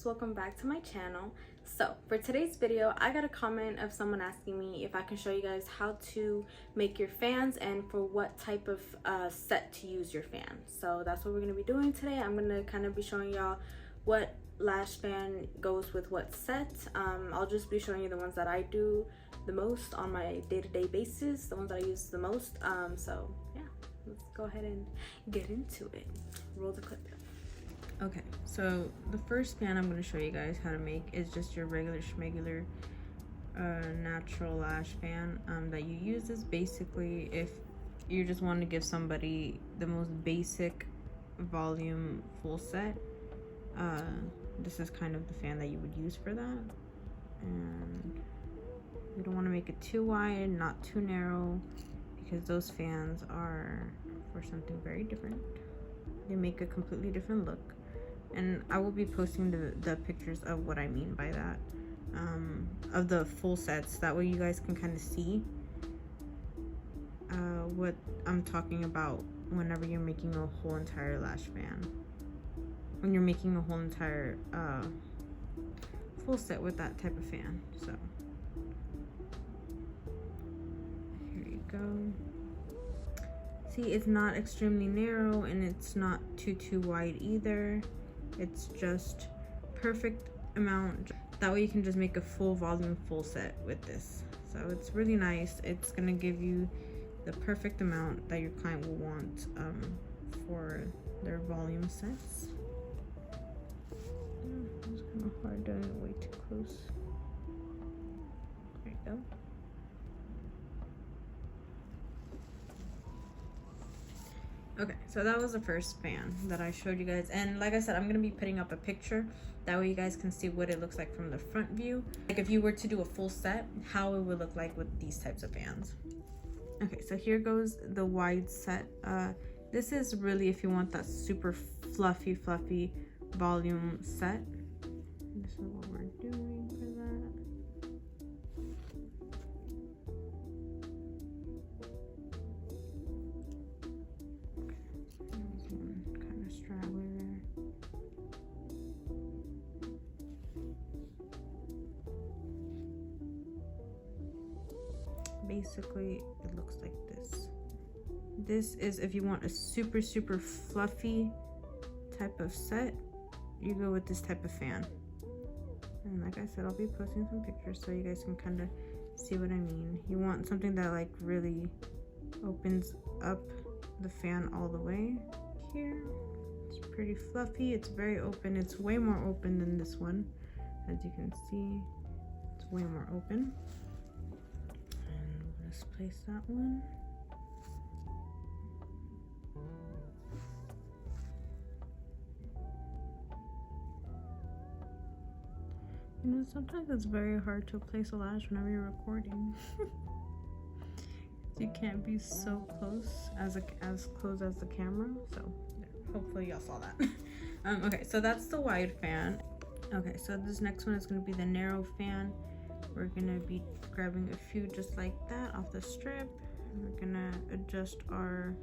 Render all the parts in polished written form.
welcome back to my channel. So for today's video, I got a comment of someone asking me if I can show you guys how to make your fans and for what type of set to use your fan. So that's what we're going to be doing today. I'm going to kind of be showing y'all what lash fan goes with what set. I'll just be showing you the ones that I do the most on my day-to-day basis, the ones that I use the most. So yeah, let's go ahead and get into it. Roll the clip. Okay, so the first fan I'm going to show you guys how to make is just your regular schmegular natural lash fan that you use. Is basically if you just want to give somebody the most basic volume full set, this is kind of the fan that you would use for that. And you don't want to make it too wide, not too narrow, because those fans are for something very different. They make a completely different look. And I will be posting the pictures of what I mean by that, of the full sets. That way you guys can kind of see what I'm talking about whenever you're making a whole entire lash fan. When you're making a whole entire full set with that type of fan. So here you go. See, it's not extremely narrow and it's not too wide either. It's just perfect amount. That way you can just make a full volume full set with this. So it's really nice. It's gonna give you the perfect amount that your client will want for their volume sets. It's kind of hard doing it way too close. There you go. Okay, so that was the first fan that I showed you guys, and like I said, I'm going to be putting up a picture, that way you guys can see what it looks like from the front view, like if you were to do a full set, how it would look like with these types of fans. Okay, so here goes the wide set. This is really if you want that super fluffy volume set. This is what we're doing for that. Basically it looks like this. This is if you want a super fluffy type of set, you go with this type of fan. And like I said, I'll be posting some pictures so you guys can kind of see what I mean. You want something that like really opens up the fan all the way. Here it's pretty fluffy, it's very open, it's way more open than this one. As you can see, it's way more open. Let's place that one. You know, sometimes it's very hard to place a lash whenever you're recording. You can't be so close as close as the camera. So hopefully y'all saw that. Okay, so that's the wide fan. Okay, so this next one is going to be the narrow fan. We're gonna be grabbing a few just like that off the strip. We're gonna adjust our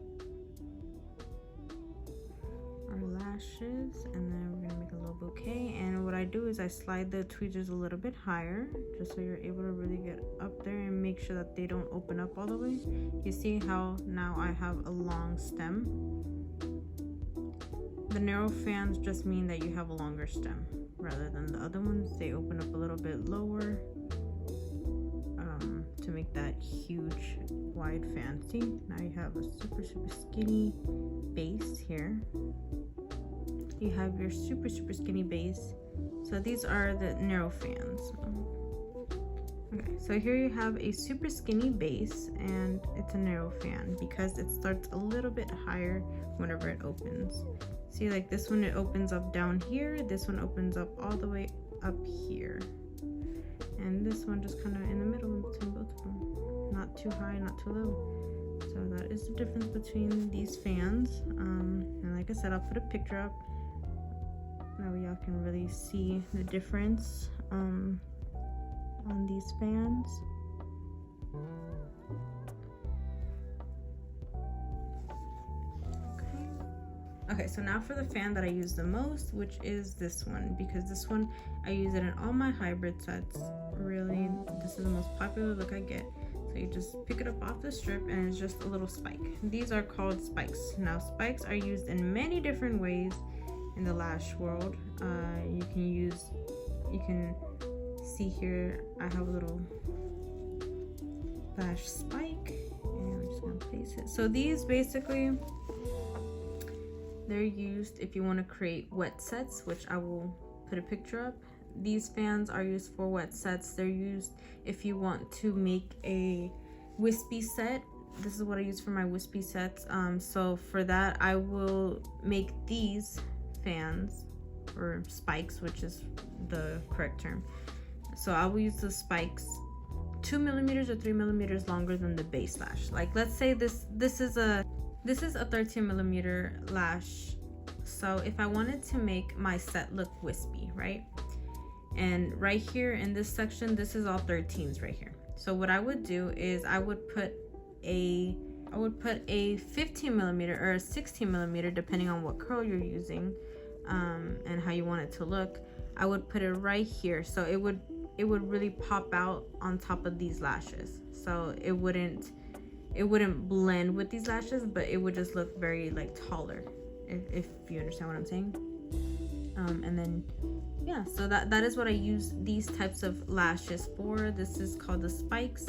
lashes, and then we're gonna make a little bouquet. And what I do is I slide the tweezers a little bit higher, just so you're able to really get up there and make sure that they don't open up all the way. You see how now I have a long stem? The narrow fans just mean that you have a longer stem, rather than the other ones, they open up a little bit lower. To make that huge wide fan. See, now you have a super skinny base here. You have your super skinny base. So these are the narrow fans. Okay, so here you have a super skinny base and it's a narrow fan because it starts a little bit higher whenever it opens. See, like this one, it opens up down here, this one opens up all the way up here. And this one just kind of in the middle in between both of them. Not too high, not too low. So that is the difference between these fans. And like I said, I'll put a picture up. That way y'all can really see the difference on these fans. Okay, so now for the fan that I use the most, which is this one, because this one I use it in all my hybrid sets. Really, this is the most popular look I get. So you just pick it up off the strip and it's just a little spike. These are called spikes. Now spikes are used in many different ways in the lash world. You can see here I have a little lash spike, and I'm just gonna place it. So these basically, they're used if you want to create wet sets, which I will put a picture up. These fans are used for wet sets. They're used if you want to make a wispy set. This is what I use for my wispy sets. So for that, I will make these fans, or spikes, which is the correct term. So I will use the spikes 2 millimeters or 3 millimeters longer than the base lash. Like, let's say this is a 13 millimeter lash. So if I wanted to make my set look wispy, right? And right here in this section, this is all 13s right here. So what I would do is I would put a 15 millimeter or a 16 millimeter, depending on what curl you're using and how you want it to look. I would put it right here, so it would really pop out on top of these lashes. So it wouldn't blend with these lashes, but it would just look very like taller, if you understand what I'm saying. And then yeah, so that is what I use these types of lashes for. This is called the spikes,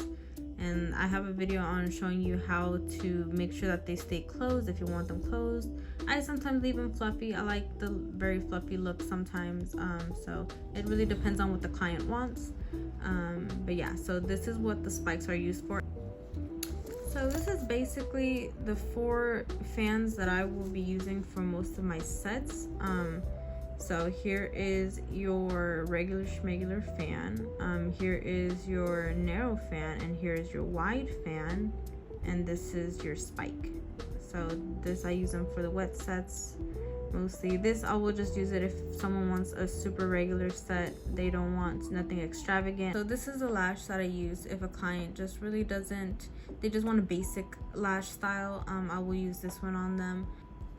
and I have a video on showing you how to make sure that they stay closed if you want them closed. I sometimes leave them fluffy. I like the very fluffy look sometimes, so it really depends on what the client wants. But yeah, so this is what the spikes are used for. So this is basically the 4 fans that I will be using for most of my sets. So here is your regular schmegular fan, here is your narrow fan, and here is your wide fan, and this is your spike. So this, I use them for the wet sets mostly. This I will just use it if someone wants a super regular set, they don't want nothing extravagant. So this is a lash that I use if a client just really doesn't, they just want a basic lash style. I will use this one on them.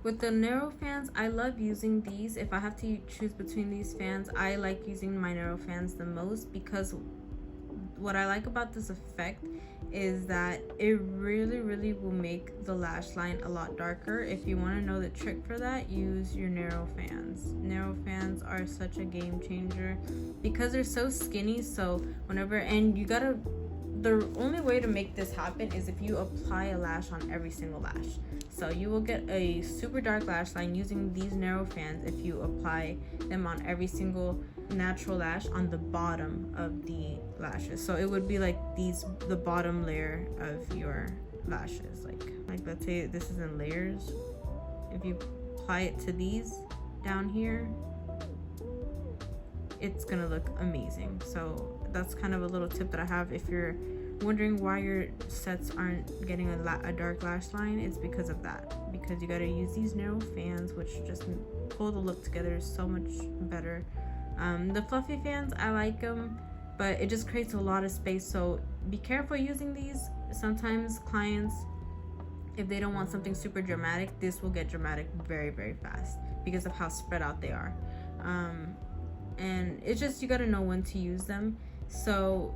With the narrow fans, I love using these. If I have to choose between these fans, I like using my narrow fans the most, because what I like about this effect is that it really will make the lash line a lot darker. If you want to know the trick for that, use your narrow fans. Narrow fans are such a game changer because they're so skinny. So whenever, and you gotta, the only way to make this happen is if you apply a lash on every single lash. So you will get a super dark lash line using these narrow fans if you apply them on every single natural lash on the bottom of the lashes. So it would be like the bottom layer of your lashes. Like let's say this is in layers. If you apply it to these down here, it's gonna look amazing. So that's kind of a little tip that I have. If you're wondering why your sets aren't getting a dark lash line, it's because of that, because you got to use these narrow fans, which just pull the look together so much better. The fluffy fans, I like them, but it just creates a lot of space, so be careful using these. Sometimes clients, if they don't want something super dramatic, this will get dramatic very fast because of how spread out they are. And it's just, you got to know when to use them. So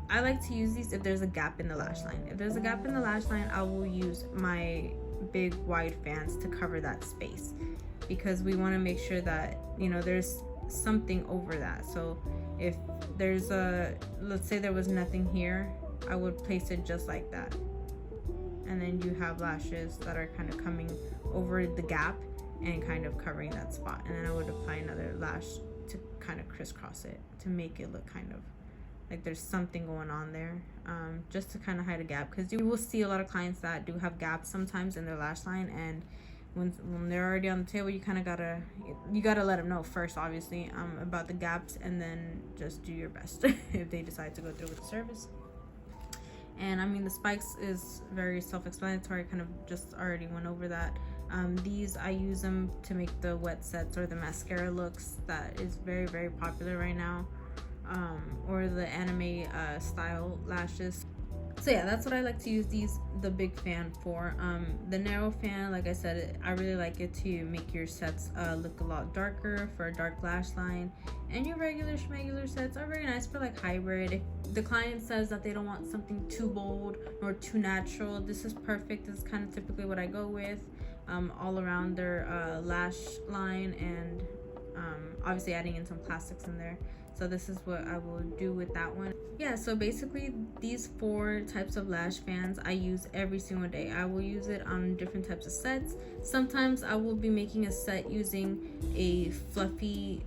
I like to use these if there's a gap in the lash line. If there's a gap in the lash line, I will use my big wide fans to cover that space, because we want to make sure that, you know, there's something over that. So if there's let's say there was nothing here, I would place it just like that, and then you have lashes that are kind of coming over the gap and kind of covering that spot, and then I would apply another lash to kind of crisscross it to make it look kind of like there's something going on there, just to kind of hide a gap, because you will see a lot of clients that do have gaps sometimes in their lash line, and when they're already on the table, you kind of gotta let them know first, obviously, about the gaps, and then just do your best if they decide to go through with the service. And I mean, the spikes is very self-explanatory, kind of just already went over that. These, I use them to make the wet sets or the mascara looks that is very popular right now, or the anime style lashes. So yeah, that's what I like to use the big fan for. The narrow fan, like I said, I really like it to make your sets look a lot darker for a dark lash line. And your regular schmegular sets are very nice for like hybrid. If the client says that they don't want something too bold or too natural, this is perfect. This is kind of typically what I go with all around their lash line, and obviously adding in some plastics in there. So this is what I will do with that one. Yeah, so basically these 4 types of lash fans I use every single day. I will use it on different types of sets. Sometimes I will be making a set using a fluffy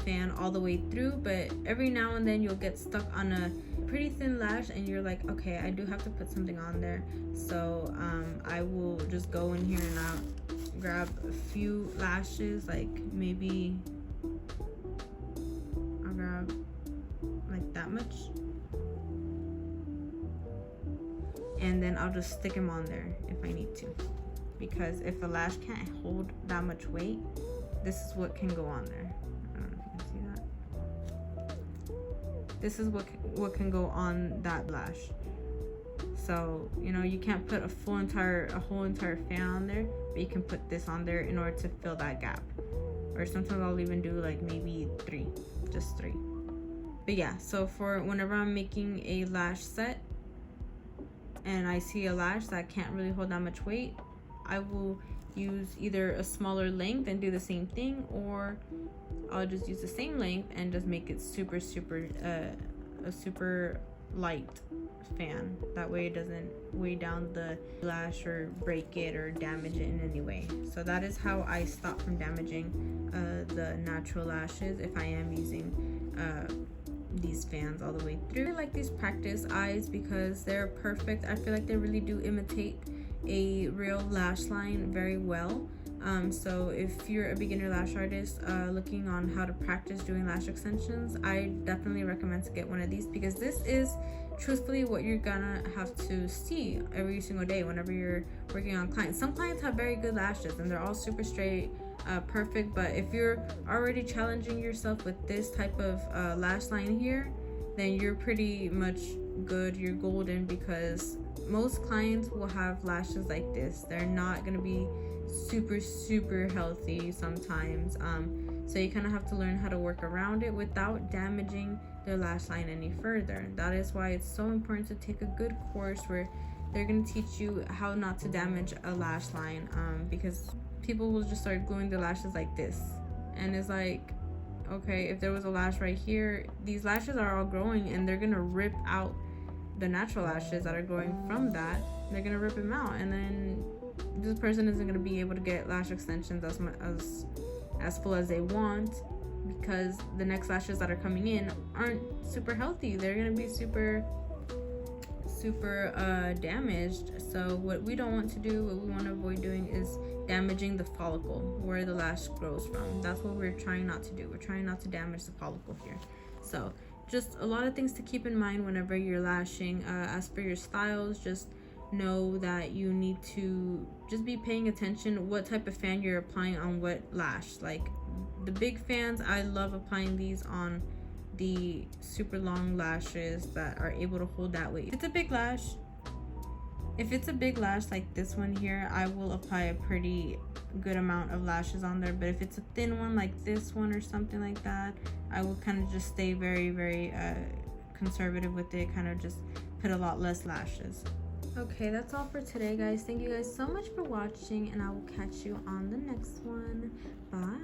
fan all the way through, but every now and then you'll get stuck on a pretty thin lash and you're like, okay, I do have to put something on there. So I will just go in here and I'll grab a few lashes, like maybe grab like that much, and then I'll just stick them on there if I need to, because if a lash can't hold that much weight, this is what can go on there. I don't know if you can see that. This is what can go on that lash. So you know, you can't put a whole entire fan on there, but you can put this on there in order to fill that gap. Or sometimes I'll even do like maybe 3, just 3. But yeah, so for whenever I'm making a lash set and I see a lash that can't really hold that much weight, I will use either a smaller length and do the same thing, or I'll just use the same length and just make it super a super light fan. That way it doesn't weigh down the lash or break it or damage it in any way. So that is how I stop from damaging the natural lashes if I am using these fans all the way through. I like these practice eyes because they're perfect. I feel like they really do imitate a real lash line very well. So if you're a beginner lash artist looking on how to practice doing lash extensions, I definitely recommend to get one of these, because this is truthfully what you're gonna have to see every single day whenever you're working on clients. Some clients have very good lashes and they're all super straight, perfect, but if you're already challenging yourself with this type of lash line here, then you're pretty much good, you're golden, because most clients will have lashes like this. They're not gonna be super healthy sometimes, so you kind of have to learn how to work around it without damaging their lash line any further. That is why it's so important to take a good course where they're going to teach you how not to damage a lash line, because people will just start gluing the lashes like this, and it's like, okay, if there was a lash right here, these lashes are all growing and they're gonna rip out the natural lashes that are growing from that. They're gonna rip them out, and then this person isn't going to be able to get lash extensions as full as they want, because the next lashes that are coming in aren't super healthy. They're going to be super damaged. So what we don't want to do, what we want to avoid doing, is damaging the follicle where the lash grows from. That's what we're trying not to do. We're trying not to damage the follicle here. So just a lot of things to keep in mind whenever you're lashing. As for your styles, just know that you need to just be paying attention what type of fan you're applying on what lash. Like the big fans, I love applying these on the super long lashes that are able to hold that weight. If it's a big lash like this one here, I will apply a pretty good amount of lashes on there. But if it's a thin one like this one or something like that, I will kind of just stay very conservative with it, kind of just put a lot less lashes. Okay, that's all for today, guys. Thank you guys so much for watching, and I will catch you on the next one. Bye.